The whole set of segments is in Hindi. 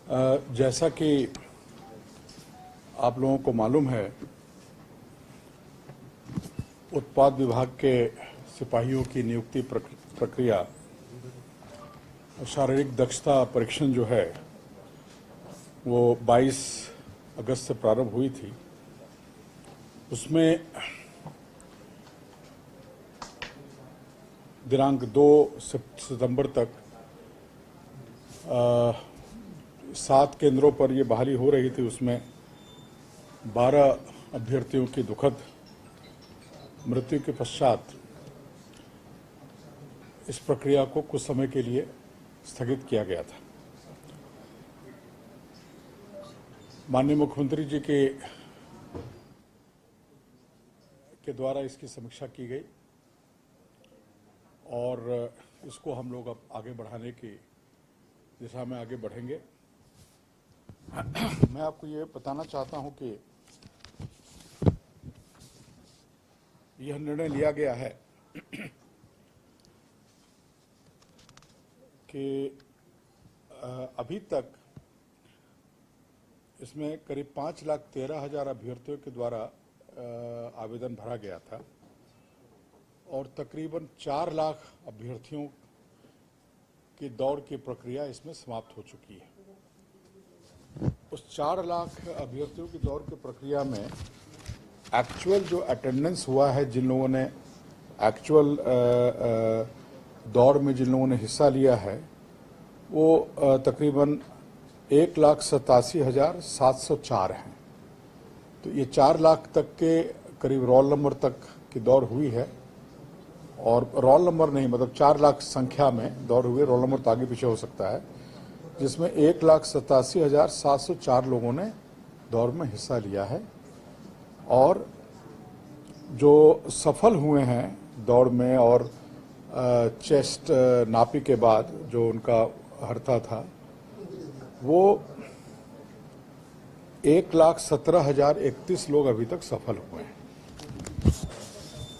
जैसा कि आप लोगों को मालूम है, उत्पाद विभाग के सिपाहियों की नियुक्ति प्रक्रिया शारीरिक दक्षता परीक्षण जो है वो 22 अगस्त से प्रारंभ हुई थी। उसमें दिनांक 2 सितंबर तक 7 केंद्रों पर ये बहाली हो रही थी। उसमें 12 अभ्यर्थियों की दुखद मृत्यु के पश्चात इस प्रक्रिया को कुछ समय के लिए स्थगित किया गया था। माननीय मुख्यमंत्री जी के द्वारा इसकी समीक्षा की गई और इसको हम लोग अब आगे बढ़ाने की दिशा में आगे बढ़ेंगे। मैं आपको ये बताना चाहता हूं कि यह निर्णय लिया गया है कि अभी तक इसमें करीब 5,13,000 अभ्यर्थियों के द्वारा आवेदन भरा गया था और तकरीबन 4 लाख अभ्यर्थियों की दौड़ की प्रक्रिया इसमें समाप्त हो चुकी है। उस 4 लाख अभ्यर्थियों की दौड़ की प्रक्रिया में एक्चुअल जो अटेंडेंस हुआ है, जिन लोगों ने एक्चुअल दौड़ में जिन लोगों ने हिस्सा लिया है, वो तकरीबन 1,87,704 हैं। तो ये 4 लाख तक के करीब रोल नंबर तक की दौड़ हुई है और रोल नंबर नहीं, मतलब 4 लाख संख्या में दौड़ हुई है। रोल नंबर तो आगे पीछे हो सकता है, जिसमें 1,87,704 लोगों ने दौड़ में हिस्सा लिया है और जो सफल हुए हैं दौड़ में और चेस्ट नापी के बाद जो उनका हर्ता था, वो 1,17,031 लोग अभी तक सफल हुए हैं।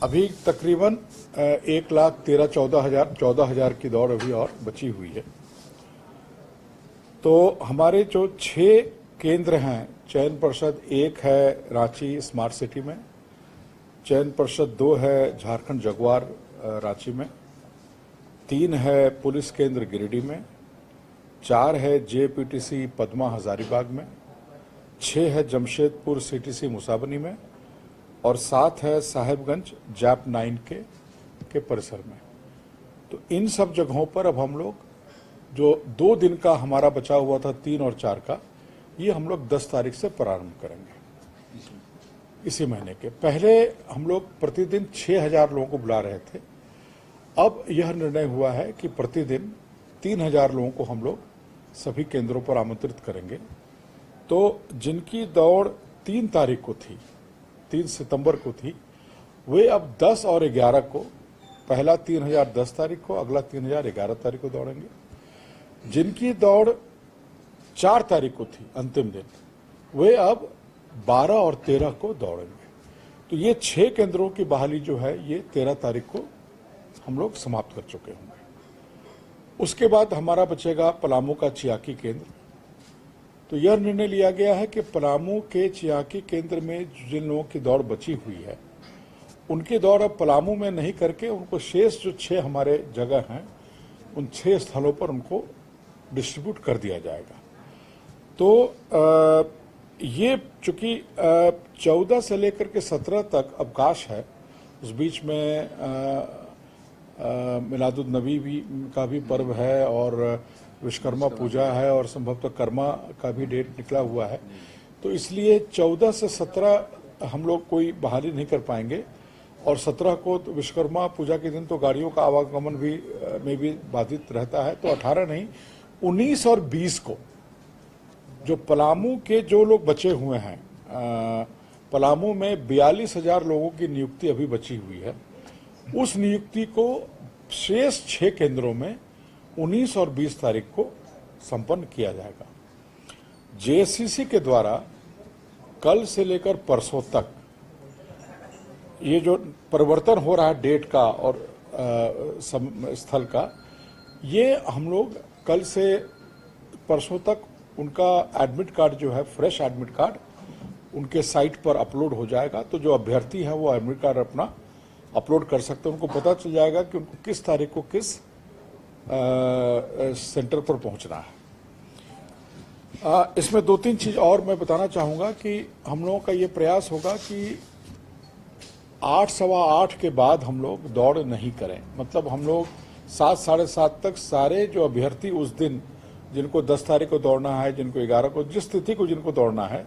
अभी तकरीबन 1,13,14,000 की दौड़ अभी और बची हुई है। तो हमारे जो 6 केंद्र हैं, चयन परिषद 1 है रांची स्मार्ट सिटी में, चयन परिषद 2 है झारखंड जगुआर रांची में, 3 है पुलिस केंद्र गिरिडीह में, 4 है जेपीटीसी पद्मा हजारीबाग में, 6 है जमशेदपुर सीटीसी मुसाबनी में और 7 है साहेबगंज जैप 9 के परिसर में। तो इन सब जगहों पर अब हम लोग जो 2 दिन का हमारा बचा हुआ था 3 और 4 का, ये हम लोग 10 तारीख से प्रारंभ करेंगे। इसी महीने के पहले हम लोग प्रतिदिन 6,000 लोगों को बुला रहे थे। अब यह निर्णय हुआ है कि प्रतिदिन 3,000 लोगों को हम लोग सभी केंद्रों पर आमंत्रित करेंगे। तो जिनकी दौड़ 3 तारीख को थी, 3 सितंबर को थी, वे अब 10 और 11 को, पहला 3,000 10 तारीख को, अगला 3,000 11 तारीख को दौड़ेंगे। जिनकी दौड़ 4 तारीख को थी अंतिम दिन, वे अब 12 और 13 को दौड़ेंगे। तो ये 6 केंद्रों की बहाली जो है ये 13 तारीख को हम लोग समाप्त कर चुके होंगे। उसके बाद हमारा बचेगा पलामू का चियाकी केंद्र। तो यह निर्णय लिया गया है कि पलामू के चियाकी केंद्र में जिन लोगों की दौड़ बची हुई है, उनकी दौड़ अब पलामू में नहीं करके उनको शेष जो 6 हमारे जगह हैं, उन 6 स्थलों पर उनको डिस्ट्रीब्यूट कर दिया जाएगा। तो ये चूंकि 14 से लेकर के 17 तक अवकाश है, उस बीच में मिलादुन्नबी भी का भी पर्व है और विश्वकर्मा पूजा है और संभवतः कर्मा का भी डेट निकला हुआ है। तो इसलिए 14 से 17 हम लोग कोई बहाली नहीं कर पाएंगे और 17 को तो विश्वकर्मा पूजा के दिन तो गाड़ियों का आवागमन भी में भी बाधित रहता है। तो 18 नहीं, 19 और 20 को जो पलामू के जो लोग बचे हुए हैं, पलामू में 42,000 लोगों की नियुक्ति अभी बची हुई है। उस नियुक्ति को शेष 6 केंद्रों में 19 और 20 तारीख को संपन्न किया जाएगा। जेएससीसी के द्वारा कल से लेकर परसों तक ये जो परिवर्तन हो रहा है डेट का और स्थल का, ये हम लोग कल से परसों तक उनका एडमिट कार्ड जो है, फ्रेश एडमिट कार्ड उनके साइट पर अपलोड हो जाएगा। तो जो अभ्यर्थी हैं वो एडमिट कार्ड अपना अपलोड कर सकते हैं। उनको पता चल जाएगा कि उनको किस तारीख को किस सेंटर पर पहुंचना है। इसमें 2-3 चीज और मैं बताना चाहूंगा कि हम लोगों का ये प्रयास होगा कि 8, सवा 8 के बाद हम लोग दौड़ नहीं करें। मतलब हम लोग 7, साढ़े 7 तक सारे जो अभ्यर्थी उस दिन, जिनको 10 तारीख को दौड़ना है, जिनको 11 को, जिस तिथि को जिनको दौड़ना है,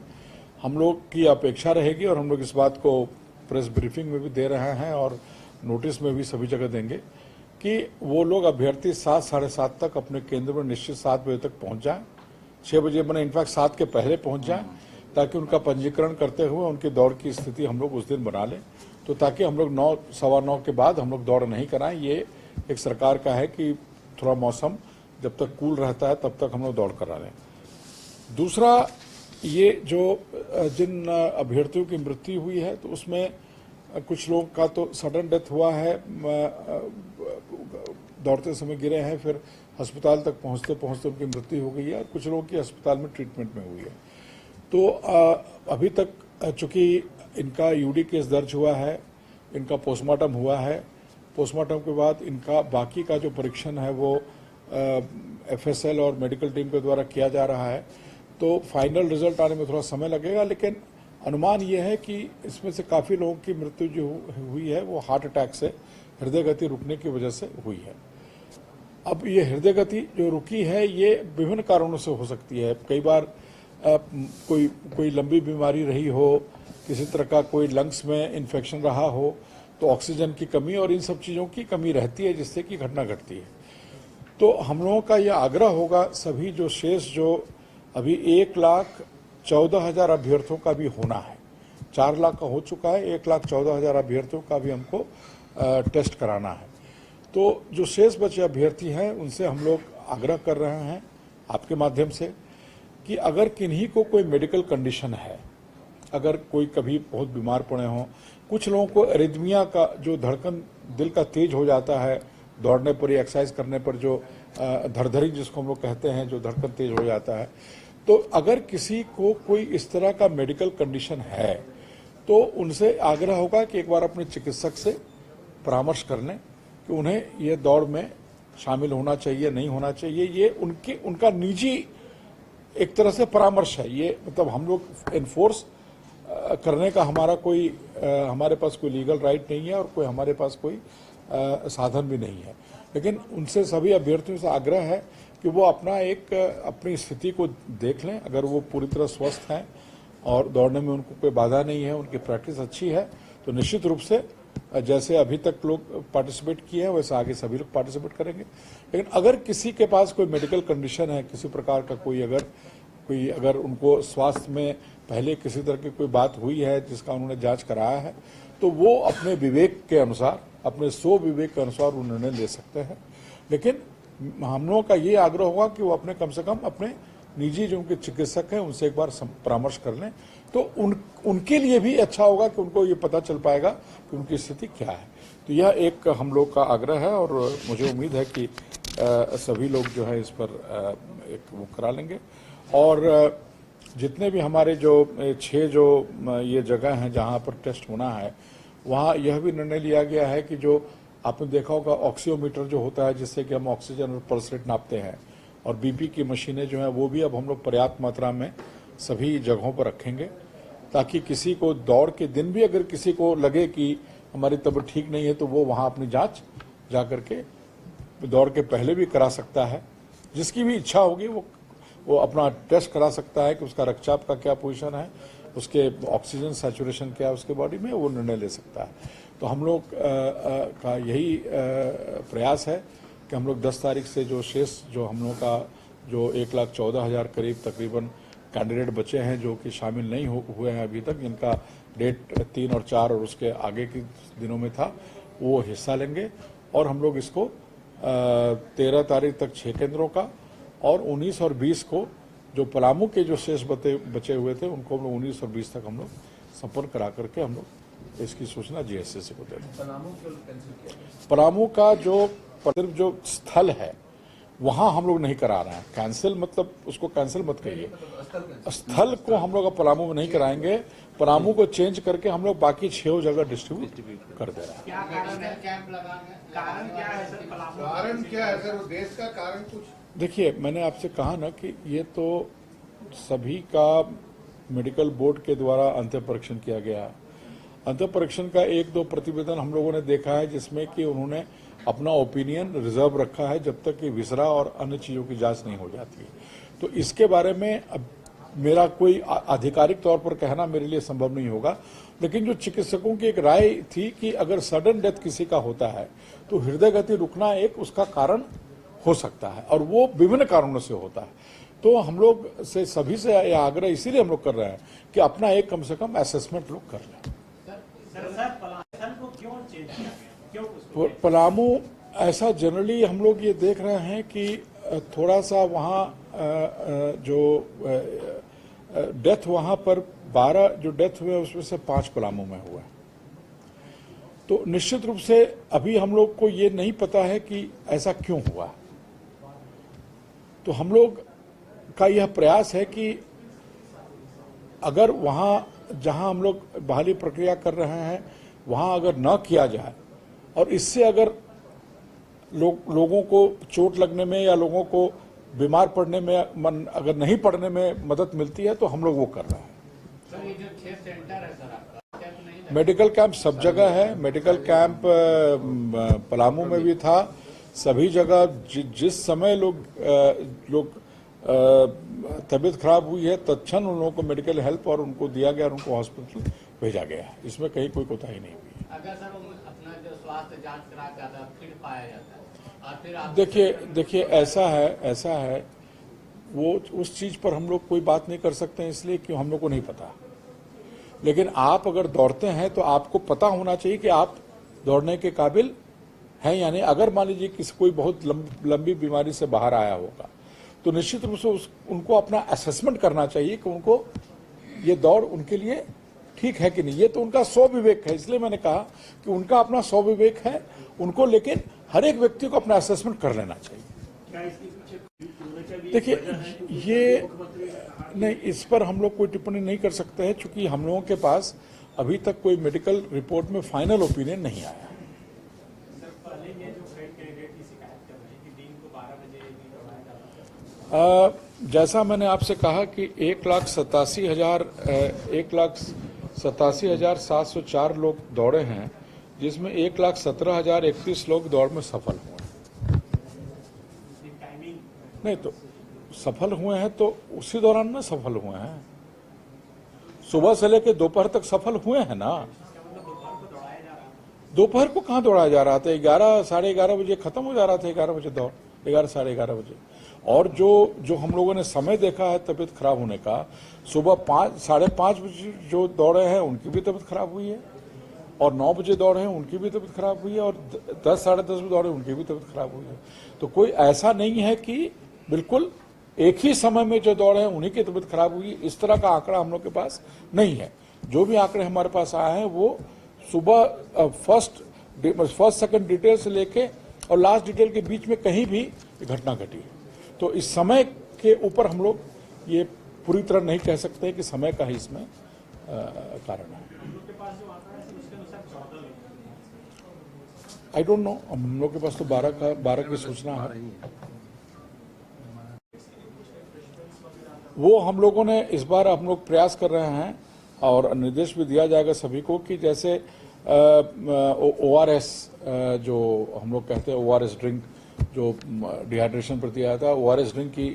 हम लोग की अपेक्षा रहेगी और हम लोग इस बात को प्रेस ब्रीफिंग में भी दे रहे हैं और नोटिस में भी सभी जगह देंगे कि वो लोग अभ्यर्थी 7, साढ़े 7 तक अपने केंद्र में निश्चित 7 बजे तक पहुंच जाएं। 6 बजे मैंने इनफैक्ट 7 के पहले पहुंच जाएं, ताकि उनका पंजीकरण करते हुए उनकी दौड़ की स्थिति हम लोग उस दिन बना लें। तो ताकि हम लोग 9, सवा 9 के बाद हम लोग दौड़ नहीं कराएं। ये एक सरकार का है कि थोड़ा मौसम जब तक कूल रहता है तब तक हम लोग दौड़ करा लें। दूसरा, ये जो जिन अभ्यर्थियों की मृत्यु हुई है, तो उसमें कुछ लोगों का तो सडन डेथ हुआ है, दौड़ते समय गिरे हैं, फिर अस्पताल तक पहुंचते पहुंचते उनकी मृत्यु हो गई है और कुछ लोगों की अस्पताल में ट्रीटमेंट में हुई है। तो अभी तक चूंकि इनका यूडी केस दर्ज हुआ है, इनका पोस्टमार्टम हुआ है, पोस्टमार्टम के बाद इनका बाकी का जो परीक्षण है वो एफएसएल और मेडिकल टीम के द्वारा किया जा रहा है। तो फाइनल रिजल्ट आने में थोड़ा समय लगेगा, लेकिन अनुमान ये है कि इसमें से काफ़ी लोगों की मृत्यु जो हुई है वो हार्ट अटैक से, हृदय गति रुकने की वजह से हुई है। अब ये हृदय गति जो रुकी है ये विभिन्न कारणों से हो सकती है। कई बार कोई लंबी बीमारी रही हो, किसी तरह का कोई लंग्स में इन्फेक्शन रहा हो, तो ऑक्सीजन की कमी और इन सब चीज़ों की कमी रहती है, जिससे कि घटना घटती है। तो हम लोगों का यह आग्रह होगा, सभी जो शेष जो अभी 1,14,000 अभ्यर्थियों का भी होना है, 4 लाख का हो चुका है, 1,14,000 अभ्यर्थियों का भी हमको टेस्ट कराना है। तो जो शेष बचे अभ्यर्थी हैं उनसे हम लोग आग्रह कर रहे हैं आपके माध्यम से कि अगर किन्हीं को कोई मेडिकल कंडीशन है, अगर कोई कभी बहुत बीमार पड़े हों, कुछ लोगों को एरिथमिया का जो धड़कन दिल का तेज हो जाता है दौड़ने पर या एक्सरसाइज करने पर, जो धड़धड़ी जिसको हम लोग कहते हैं, जो धड़कन तेज हो जाता है, तो अगर किसी को कोई इस तरह का मेडिकल कंडीशन है तो उनसे आग्रह होगा कि एक बार अपने चिकित्सक से परामर्श कर लें कि उन्हें ये दौड़ में शामिल होना चाहिए, नहीं होना चाहिए। ये उनका निजी एक तरह से परामर्श है। ये मतलब हम लोग एनफोर्स करने का हमारे पास कोई लीगल राइट नहीं है और कोई हमारे पास कोई साधन भी नहीं है। लेकिन उनसे सभी अभ्यर्थियों से आग्रह है कि वो अपनी स्थिति को देख लें। अगर वो पूरी तरह स्वस्थ हैं और दौड़ने में उनको कोई बाधा नहीं है, उनकी प्रैक्टिस अच्छी है, तो निश्चित रूप से जैसे अभी तक लोग पार्टिसिपेट किए हैं वैसे आगे सभी लोग पार्टिसिपेट करेंगे। लेकिन अगर किसी के पास कोई मेडिकल कंडीशन है, किसी प्रकार का अगर उनको स्वास्थ्य में पहले किसी तरह की कोई बात हुई है जिसका उन्होंने जांच कराया है, तो वो अपने विवेक के अनुसार, अपने स्व विवेक के अनुसार वो निर्णय ले सकते हैं। लेकिन हम लोगों का ये आग्रह होगा कि वो कम से कम अपने निजी जो उनके चिकित्सक हैं उनसे एक बार परामर्श कर लें, तो उनके लिए भी अच्छा होगा कि उनको ये पता चल पाएगा कि उनकी स्थिति क्या है। तो यह एक हम लोग का आग्रह है और मुझे उम्मीद है कि सभी लोग जो है इस पर एक वो करा लेंगे। और जितने भी हमारे जो 6 जो ये जगह हैं जहां पर टेस्ट होना है, वहां यह भी निर्णय लिया गया है कि जो आपने देखा होगा ऑक्सीमीटर जो होता है जिससे कि हम ऑक्सीजन और पल्स रेट नापते हैं, और बीपी की मशीनें जो हैं वो भी अब हम लोग पर्याप्त मात्रा में सभी जगहों पर रखेंगे, ताकि किसी को दौड़ के दिन भी अगर किसी को लगे कि हमारी तबीयत ठीक नहीं है तो वो वहां अपनी जांच जा करके दौड़ के पहले भी करा सकता है। जिसकी भी इच्छा होगी वो अपना टेस्ट करा सकता है कि उसका रक्तचाप का क्या पोजीशन है, उसके ऑक्सीजन सैचुरेशन क्या है उसके बॉडी में, वो निर्णय ले सकता है। तो हम लोग का यही प्रयास है कि हम लोग 10 तारीख से जो शेष जो हम लोग का जो 1,14,000 करीब तकरीबन कैंडिडेट बचे हैं जो कि शामिल नहीं हुए हैं अभी तक, जिनका डेट 3 और 4 और उसके आगे के दिनों में था, वो हिस्सा लेंगे। और हम लोग इसको 13 तारीख तक 6 केंद्रों का और 19 और 20 को जो पलामू के जो शेष बचे हुए थे उनको हम लोग 19 और 20 तक हम लोग संपन्न करा करके हम लोग इसकी सूचना जीएसएससी को दे दें। पलामू का जो सिर्फ जो स्थल है वहां हम लोग नहीं करा रहे हैं। कैंसिल मतलब उसको कैंसिल मत कहिए, स्थल को हम लोग पलामू में नहीं कराएंगे। पलामू को चेंज करके हम लोग बाकी 6 जगह डिस्ट्रीब्यूट कर दे रहे हैं। क्या कारण है कैंप लगाने? कारण क्या है सर? कारण क्या है सर? देश का कारण कुछ? देखिए, मैंने आपसे कहा ना कि ये तो सभी का मेडिकल बोर्ड के द्वारा अंतिम परीक्षण किया गया। अंतिम परीक्षण का 1-2 प्रतिवेदन हम लोगों ने देखा है जिसमें कि उन्होंने अपना ओपिनियन रिजर्व रखा है जब तक कि विसरा और अन्य चीजों की जांच नहीं हो जाती। तो इसके बारे में अब मेरा कोई आधिकारिक तौर पर कहना मेरे लिए संभव नहीं होगा, लेकिन जो चिकित्सकों की एक राय थी कि अगर सडन डेथ किसी का होता है तो हृदय गति रुकना एक उसका कारण हो सकता है और वो विभिन्न कारणों से होता है। तो हम लोग से सभी से यह आग्रह इसीलिए हम लोग कर रहे हैं कि अपना एक कम से कम असेसमेंट लोग कर लें। पलामू ऐसा जनरली हम लोग ये देख रहे हैं कि थोड़ा सा वहाँ जो डेथ वहाँ पर 12 जो डेथ हुए उसमें से 5 पलामू में हुआ। तो निश्चित रूप से अभी हम लोग को ये नहीं पता है कि ऐसा क्यों हुआ। तो हम लोग का यह प्रयास है कि अगर वहाँ जहाँ हम लोग बहाली प्रक्रिया कर रहे हैं वहाँ अगर न किया जाए और इससे अगर लोगों को चोट लगने में या लोगों को बीमार पड़ने में अगर नहीं पड़ने में मदद मिलती है तो हम लोग वो कर रहे हैं। सर ये जो 6 सेंटर है सर आपका, क्या तो नहीं? मेडिकल कैंप सब जगह है। मेडिकल कैंप पलामू में भी था। सभी जगह जिस समय लोग तबीयत खराब हुई है तत्क्षण उन लोगों को मेडिकल हेल्प और उनको दिया गया और उनको हॉस्पिटल भेजा गया है। इसमें कहीं कोई कोताही नहीं हुई। अगर सर अपना जो स्वास्थ्य जांच करा के आता है फिर पाया जाता है और फिर आप देखिए ऐसा है वो उस चीज पर हम लोग कोई बात नहीं कर सकते हैं इसलिए कि हम लोग को नहीं पता। लेकिन आप अगर दौड़ते हैं तो आपको पता होना चाहिए कि आप दौड़ने के काबिल हैं या नहीं। अगर मान लीजिए किसी कोई बहुत लंबी बीमारी से बाहर आया होगा तो निश्चित रूप से उनको अपना असेसमेंट करना चाहिए कि उनको ये दौड़ उनके लिए ठीक है कि नहीं। ये तो उनका स्वविवेक है, इसलिए मैंने कहा कि उनका अपना स्वविवेक है उनको, लेकिन हर एक व्यक्ति को अपना असेसमेंट कर लेना चाहिए। देखिए ये नहीं, इस पर हम लोग कोई टिप्पणी नहीं कर सकते हैं क्योंकि हम लोगों के पास अभी तक कोई मेडिकल रिपोर्ट में फाइनल ओपिनियन नहीं आया। जैसा मैंने आपसे कहा कि 1,87,704 लोग दौड़े हैं जिसमें 1,17,031 लोग दौड़ में सफल हुए। नहीं तो सफल हुए हैं तो उसी दौरान ना सफल हुए हैं, सुबह से लेकर दोपहर तक सफल हुए हैं ना। दोपहर को कहाँ दौड़ाया जा रहा था? 11 साढ़े 11 बजे खत्म हो जा रहा था। 11 बजे दौड़, 11 साढ़े 11 बजे। और जो हम लोगों ने समय देखा है तबीयत खराब होने का, सुबह 5 साढ़े 5 बजे जो दौड़े हैं उनकी भी तबीयत खराब हुई है और 9 बजे दौड़े हैं उनकी भी तबीयत खराब हुई है और 10 साढ़े 10 बजे दौड़े उनकी भी तबीयत खराब हुई है। तो कोई ऐसा नहीं है कि बिल्कुल एक ही समय में जो दौड़े हैं उन्हीं की तबीयत खराब हुई। इस तरह का आंकड़ा हम लोग के पास नहीं है। जो भी आंकड़े हमारे पास आए हैं वो सुबह फर्स्ट सेकंड डिटेल से लेके और लास्ट डिटेल के बीच में कहीं भी घटना घटी है। तो इस समय के ऊपर हम लोग ये पूरी तरह नहीं कह सकते कि समय का ही इसमें कारण है। आई डोंट नो, हम लोग के पास तो 12 की सूचना है। वो हम लोगों ने इस बार हम लोग प्रयास कर रहे हैं और निर्देश भी दिया जाएगा सभी को कि जैसे ORS जो हम लोग कहते हैं ORS ड्रिंक जो डिहाइड्रेशन प्रति आया था, ORS ड्रिंक की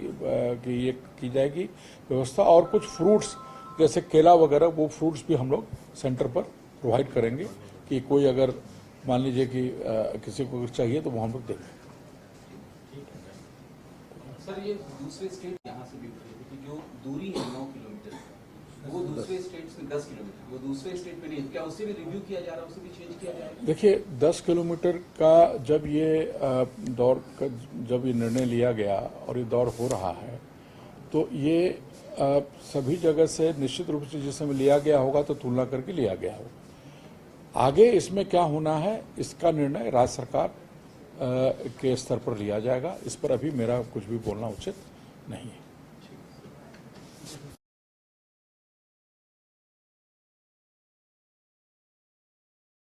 ये की जाएगी व्यवस्था। और कुछ फ्रूट्स जैसे केला वगैरह वो फ्रूट्स भी हम लोग सेंटर पर प्रोवाइड करेंगे कि कोई अगर मान लीजिए कि किसी को अगर चाहिए तो वो हम लोग देंगे। सर ये दूसरे स्टेट यहाँ से भी जो दूरी है 9 किलोमीटर वो दूसरे स्टेट में 10 किलोमीटर वो दूसरे स्टेट में नहीं, क्या उससे भी रिव्यू किया जा रहा है, उससे भी चेंज किया जाएगा? देखिए 10 किलोमीटर का जब ये दौड़ का जब ये निर्णय लिया गया और ये दौड़ हो रहा है तो ये सभी जगह से निश्चित रूप से जिस समय लिया गया होगा तो तुलना करके लिया गया होगा। आगे इसमें क्या होना है इसका निर्णय राज्य सरकार के स्तर पर लिया जाएगा। इस पर अभी मेरा कुछ भी बोलना उचित नहीं है।